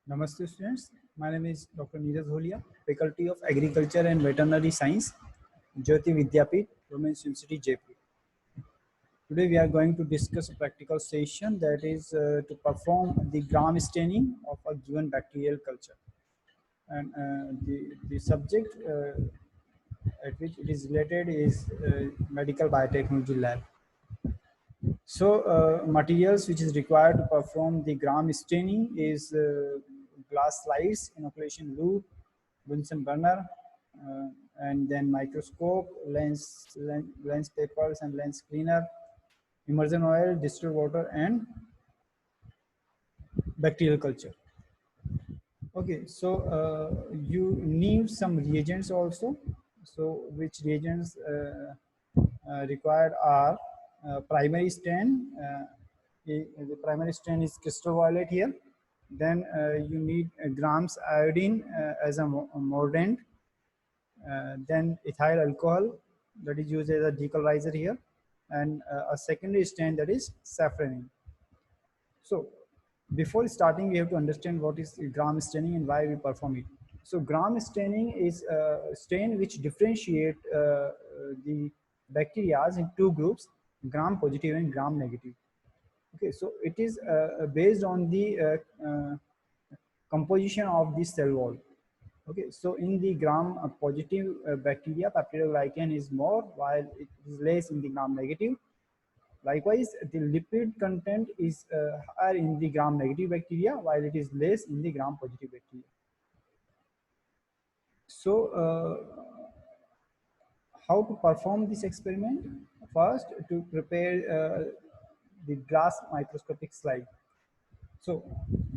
Namaste students, my name is Dr. Neeraj Holia, Faculty of Agriculture and Veterinary Science, Jyoti Vidyapeeth, Women's University, Jaipur. Today we are going to discuss a practical session that is to perform the gram staining of a given bacterial culture. And the subject at which it is related is medical biotechnology lab. So materials which is required to perform the gram staining is glass slides, inoculation loop, Bunsen burner, uh, and then microscope, lens papers and lens cleaner, immersion oil, distilled water, and bacterial culture. Okay, so you need some reagents also. So which reagents required are primary stain. The primary stain is crystal violet here. Then you need grams iodine as a mordant. Then ethyl alcohol that is used as a decolorizer here, and a secondary stain that is safranin. So before starting, we have to understand what is gram staining and why we perform it. So gram staining is a stain which differentiate the bacteria in two groups, gram positive and gram negative. Okay, so it is based on the composition of the cell wall. Okay, so in the gram positive bacteria, peptidoglycan is more, while it is less in the gram negative. Likewise, the lipid content is higher in the gram negative bacteria, while it is less in the gram positive bacteria. So, how to perform this experiment? First, to prepare the glass microscopic slide. So,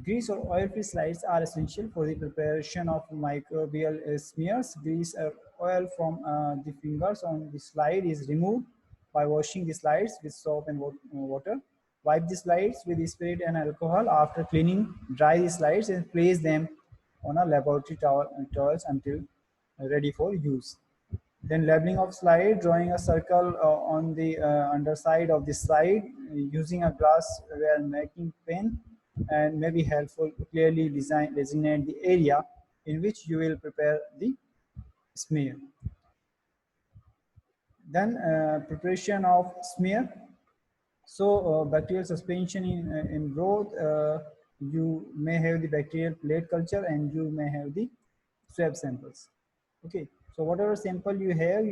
grease or oil-free slides are essential for the preparation of microbial smears. Grease or oil from the fingers on the slide is removed by washing the slides with soap and water. Wipe the slides with spirit and alcohol. After cleaning, dry the slides and place them on a laboratory towels until ready for use. Then labeling of slide, drawing a circle on the underside of the slide using a glass where making pen and may be helpful to clearly designate the area in which you will prepare the smear. Then preparation of smear. So bacterial suspension in growth, you may have the bacterial plate culture and you may have the swab samples. Okay, so whatever sample you have,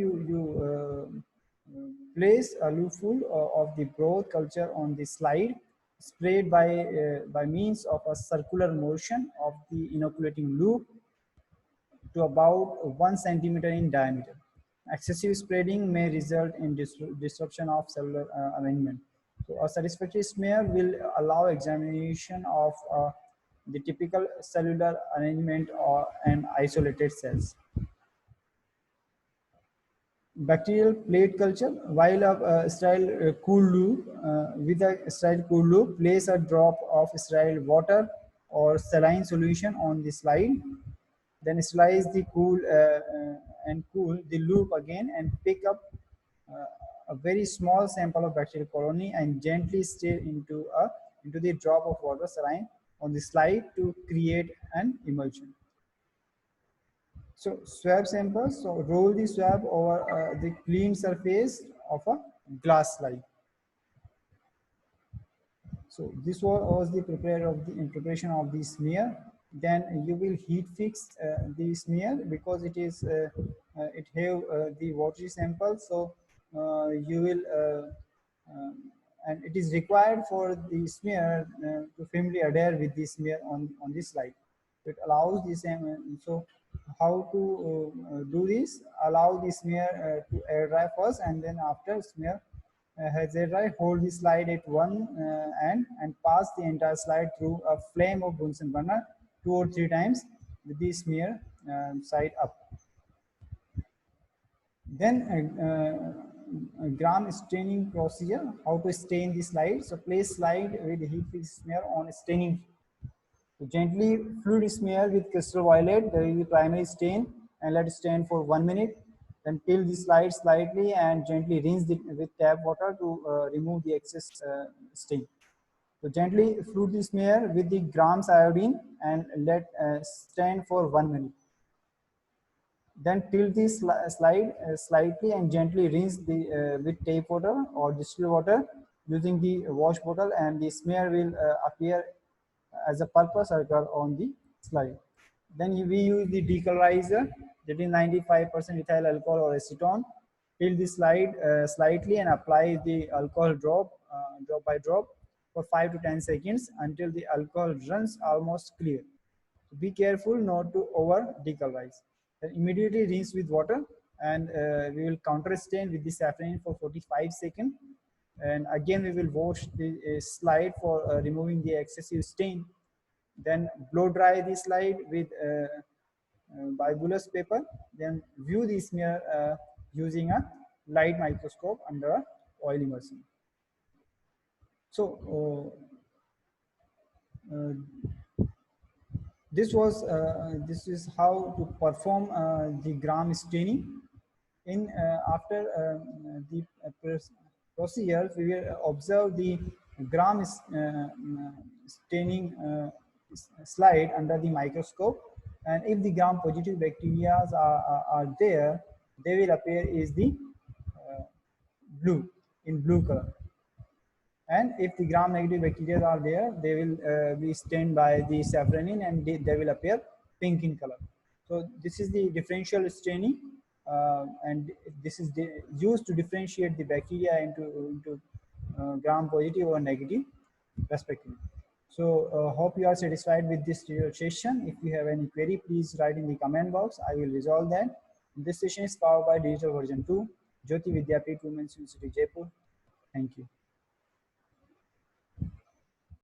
place a loopful of the broth culture on the slide, sprayed by means of a circular motion of the inoculating loop to about 1 centimeter in diameter. Excessive spreading may result in disruption of cellular arrangement. So a satisfactory smear will allow examination of the typical cellular arrangement and isolated cells. Bacterial plate culture, while a sterile cool loop, with a sterile cool loop, place a drop of sterile water or saline solution on the slide. Then sterilize the and cool the loop again and pick up a very small sample of bacterial colony and gently stir into the drop of water saline on the slide to create an emulsion. So swab samples, so roll the swab over the clean surface of a glass slide. So this was the preparation of the smear. Then you will heat fix the smear because it have the watery sample. So you will and it is required for the smear to firmly adhere with the smear on this slide. It allows this. So how to do this? Allow the smear to air dry first, and then after smear has a dry, hold the slide at one end and pass the entire slide through a flame of Bunsen burner 2 or 3 times with the smear side up. Then gram staining procedure, how to stain the slide. So place slide with heat fix smear on staining. So gently fluid smear with crystal violet, the primary stain, and let it stand for 1 minute. Then peel the slide slightly and gently rinse it with tap water to remove the excess stain. So gently flute the smear with the grams iodine and let stand for 1 minute. Then tilt the slide slightly and gently rinse the with tap water or distilled water using the wash bottle, and the smear will appear as a purple circle on the slide. Then we use the decolorizer, that is 95% ethyl alcohol or acetone. Tilt the slide slightly and apply the alcohol drop by drop for 5 to 10 seconds until the alcohol runs almost clear. Be careful not to over decolorize. Then immediately rinse with water, and we will counter stain with the safranin for 45 seconds. And again we will wash the slide for removing the excessive stain. Then blow dry the slide with bibulous paper. Then view the smear using a light microscope under a oil immersion. So this is how to perform the gram staining. In after the procedure, we will observe the gram staining slide under the microscope, and if the gram positive bacteria are there, they will appear is the blue, in blue color. And if the gram negative bacteria are there, they will be stained by the safranin, and they will appear pink in color. So this is the differential staining, and this is used to differentiate the bacteria into gram positive or negative respectively. So hope you are satisfied with this session. If you have any query, please write in the comment box. I will resolve that. This session is powered by Digital Version 2, Jyoti Vidyapeeth Women's University, Jaipur. Thank you.